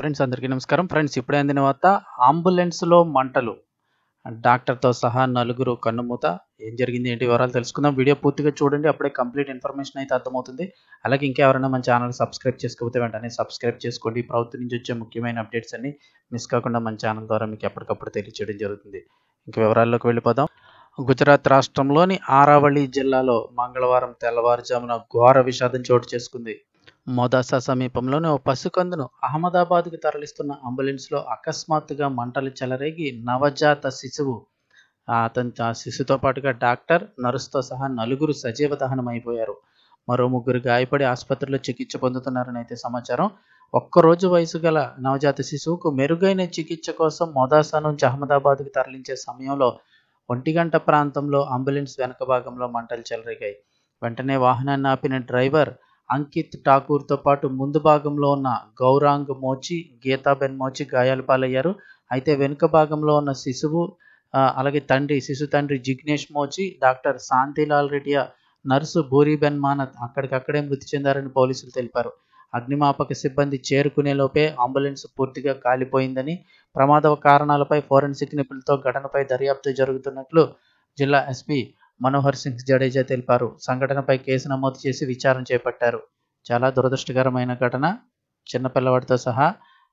Friends అందరికీ నమస్కారం. Friends ఇప్పుడే అందిన వార్త, అంబులెన్స్‌లో మంటలు. డాక్టర్‌తో సహా నలుగురు కన్నుమూత. ఏం జరిగింది, ఏంటి వివరాలు తెలుసుకుందాం. వీడియో పూర్తిగా చూడండి. అప్పుడే కంప్లీట్ ఇన్ఫర్మేషన్ అయితే అర్థమవుతుంది. అలాగే ఇంకెవరైనా మన ఛానల్ సబ్స్క్రైబ్ చేసుకోకపోతే వెంటనే సబ్స్క్రైబ్ చేసుకోండి. ప్రభుత్వం నుంచి వచ్చే ముఖ్యమైన అప్డేట్స్ అన్ని మిస్ కాకుండా మన ఛానల్ ద్వారా మీకు ఎప్పటికప్పుడు తెలియజేయడం జరుగుతుంది. ఇంక వివరాల్లోకి వెళ్ళిపోదాం. గుజరాత్ రాష్ట్రంలోని ఆరావళి జిల్లాలో మంగళవారం తెల్లవారుజామున ఘోర విషాదం చోటు చేసుకుంది. మొదాసా సమీపంలోని ఓ పసికందును అహ్మదాబాద్కు తరలిస్తున్న అంబులెన్స్లో అకస్మాత్తుగా మంటలు చెలరేగి నవజాత శిశువు ఆ శిశుతో పాటుగా డాక్టర్, నర్సుతో సహా నలుగురు సజీవ దహనమైపోయారు. మరో ముగ్గురు గాయపడి ఆసుపత్రిలో చికిత్స పొందుతున్నారని అయితే సమాచారం. ఒక్కరోజు వయసు గల నవజాత శిశువుకు మెరుగైన చికిత్స కోసం మొదాసా నుంచి అహ్మదాబాద్కు తరలించే సమయంలో 1 గంట ప్రాంతంలో అంబులెన్స్ వెనక భాగంలో మంటలు చెలరేగాయి. వెంటనే వాహనాన్ని ఆపిన డ్రైవర్ అంకిత్ ఠాకూర్తో పాటు ముందు భాగంలో ఉన్న గౌరాంగ్ మోచి, గీతాబెన్ మోచి గాయాల పాలయ్యారు. అయితే వెనుక భాగంలో ఉన్న శిశువు అలాగే శిశు తండ్రి జిగ్నేష్ మోచి, డాక్టర్ శాంతిలాల్ రెడ్డియా, నర్సు భూరీబెన్ మానత్ అక్కడికక్కడే మృతి చెందారని పోలీసులు తెలిపారు. అగ్నిమాపక సిబ్బంది చేరుకునే లోపే అంబులెన్స్ పూర్తిగా కాలిపోయిందని, ప్రమాద కారణాలపై ఫోరెన్సిక్ నిపుణులతో ఘటనపై దర్యాప్తు జరుగుతున్నట్లు జిల్లా ఎస్పీ మనోహర్ సింగ్ జడేజా తెలిపారు. సంఘటనపై కేసు నమోదు చేసి విచారణ చేపట్టారు. చాలా దురదృష్టకరమైన ఘటన. చిన్న పిల్లవాడితో సహా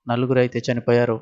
నలుగురు అయితే చనిపోయారు.